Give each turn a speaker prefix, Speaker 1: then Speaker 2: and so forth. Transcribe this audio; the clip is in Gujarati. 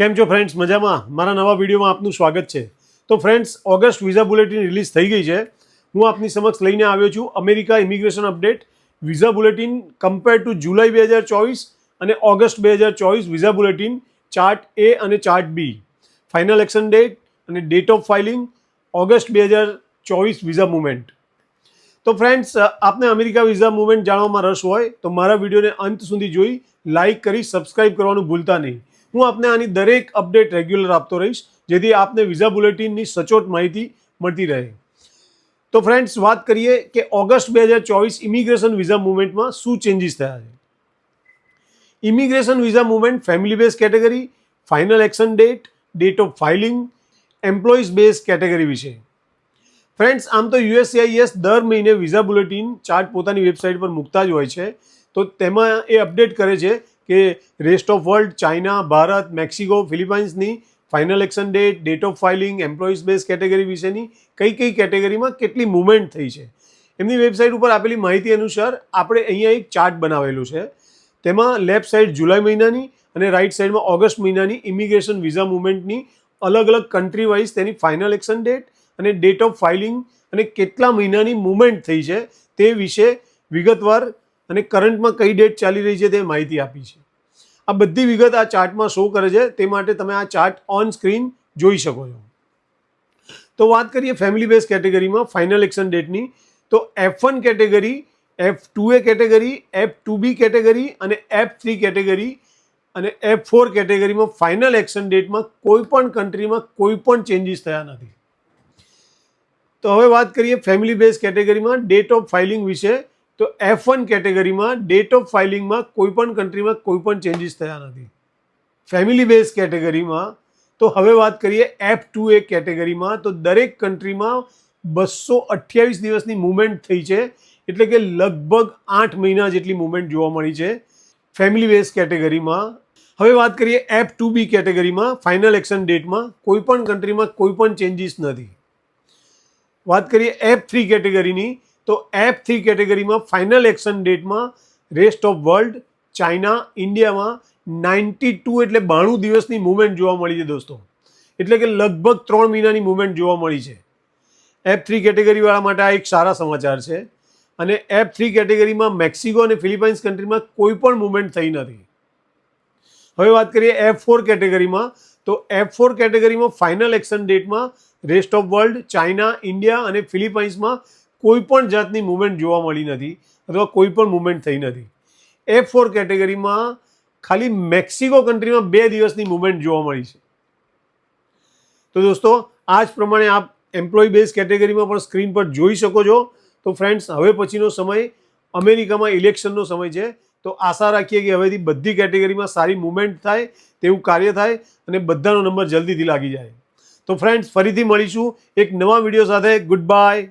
Speaker 1: કેમ છો ફ્રેન્ડ્સ? મજામાં? મારા નવા વિડીયોમાં આપનું સ્વાગત છે. તો friends, August visa bulletin release થઈ ગઈ છે. હું આપની સમક્ષ લઈને આવ્યો છું America immigration update visa bulletin compare to July 2024 અને August 2024 visa bulletin chart A અને chart B, final action date અને date of filing, August 2024 visa movement. તો ફ્રેન્ડ્સ, આપને અમેરિકા વિઝા મુવમેન્ટ જાણવામાં રસ હોય તો મારા વિડીયોને અંત સુધી જોઈ લાઇક કરી સબસ્ક્રાઇબ કરવાનું ભૂલતા નહીં. હું આપને આની દરેક અપડેટ રેગ્યુલર આપતો રહીશ, જેથી આપને વિઝા બુલેટિનની સચોટ માહિતી મળતી રહે. તો ફ્રેન્ડ્સ, વાત કરીએ કે ઓગસ્ટ 2024 ઇમિગ્રેશન વિઝા મુવમેન્ટમાં શું ચેન્જીસ થયા છે. Immigration visa movement family base category, final action date, date of filing, employees base category વિશે. ફ્રેન્ડ્સ, આમ તો USCIS દર મહિને વિઝા બુલેટિન ચાર્ટ પોતાની વેબસાઇટ પર મૂકતા જ હોય છે. તો તેમાં એ અપડેટ કરે છે કે rest of world, China, Bharat, Mexico, ફિલિપાઇન્સની final action date, date of filing, employees base category વિશેની કઈ કેટેગરીમાં કેટલી મુવમેન્ટ થઈ છે. એમની વેબસાઇટ ઉપર આપેલી માહિતી અનુસાર આપણે અહીંયા એક ચાર્ટ બનાવેલું છે. તેમાં લેફ્ટ સાઈડ જુલાઈ મહિનાની અને રાઇટ સાઈડમાં ઓગસ્ટ મહિનાની ઇમિગ્રેશન વિઝા મુવમેન્ટની અલગ અલગ કન્ટ્રી વાઇઝ તેની ફાઇનલ એક્શન ડેટ અને ડેટ ઓફ ફાઇલિંગ અને કેટલા મહિનાની મુવમેન્ટ થઈ છે તે વિશે વિગતવાર અને કરંટમાં કઈ ડેટ ચાલી રહી છે તે માહિતી આપી છે. આ બધી વિગત આ ચાર્ટમાં શો કરે છે, તે માટે તમે આ ચાર્ટ ઓન સ્ક્રીન જોઈ શકો છો. તો વાત કરીએ ફેમિલી બેઝ કેટેગરીમાં ફાઇનલ એક્શન ડેટની, તો F1 category, F2A category, F2B category અને F3 કેટેગરી અને F4 કેટેગરીમાં ફાઇનલ એક્શન ડેટમાં કોઈ પણ કન્ટ્રીમાં કોઈ પણ ચેન્જીસ થયા નથી. તો હવે વાત કરીએ ફેમિલી બેઝ કેટેગરીમાં ડેટ ઓફ ફાઇલિંગ વિશે. તો F1 કેટેગરીમાં ડેટ ઓફ ફાઇલિંગમાં કોઈ પણ કન્ટ્રીમાં કોઈ પણ ચેન્જીસ થયા નથી. ફેમિલી બેઝ કેટેગરીમાં તો હવે વાત કરીએ F2A કેટેગરીમાં, તો દરેક કન્ટ્રીમાં 228 દિવસની મુવમેન્ટ થઈ છે, એટલે કે લગભગ 8 મહિના જેટલી મુવમેન્ટ જોવા મળી છે ફેમિલી બેઝ કેટેગરીમાં. હવે વાત કરીએ F2B કેટેગરીમાં, ફાઇનલ એક્શન ડેટમાં કોઈ પણ કન્ટ્રીમાં કોઈ પણ ચેન્જીસ નથી. વાત કરીએ F3 કેટેગરીની, તો F3 કેટેગરીમાં ફાઇનલ એક્શન ડેટમાં રેસ્ટ ઓફ વર્લ્ડ, ચાઇના, ઇન્ડિયામાં 92 એટલે 92 દિવસની મુવમેન્ટ જોવા મળી છે દોસ્તો. એટલે કે લગભગ 3 મહિનાની મુવમેન્ટ જોવા મળી છે. F3 કેટેગરીવાળા માટે આ એક સારા સમાચાર છે. અને F3 કેટેગરીમાં મેક્સિકો અને ફિલિપાઇન્સ કન્ટ્રીમાં કોઈ પણ મુવમેન્ટ થઈ નથી. હવે વાત કરીએ F4 કેટેગરીમાં, તો F4 કેટેગરીમાં ફાઇનલ એક્શન ડેટમાં rest of world, China, India અને ફિલિપાઇન્સમાં કોઈ પણ જાતની મુવમેન્ટ જોવા મળી નથી અથવા કોઈ પણ મુવમેન્ટ થઈ નથી. F4 કેટેગરીમાં ખાલી મેક્સિકો કન્ટ્રીમાં 2 દિવસની મુવમેન્ટ જોવા મળી છે. તો દોસ્તો, આ જ પ્રમાણે આપ એમ્પ્લોય બેઝ કેટેગરીમાં પણ સ્ક્રીન પર જોઈ શકો છો. તો ફ્રેન્ડ્સ, હવે પછીનો સમય અમેરિકામાં ઇલેક્શનનો સમય છે. તો આશા રાખીએ કે હવેથી બધી કેટેગરીમાં સારી મુવમેન્ટ થાય, તેવું કાર્ય થાય અને બધાનો નંબર જલ્દીથી લાગી જાય. તો ફ્રેન્ડ્સ, ફરીથી મળીશું એક નવા વિડીયો સાથે. Good bye.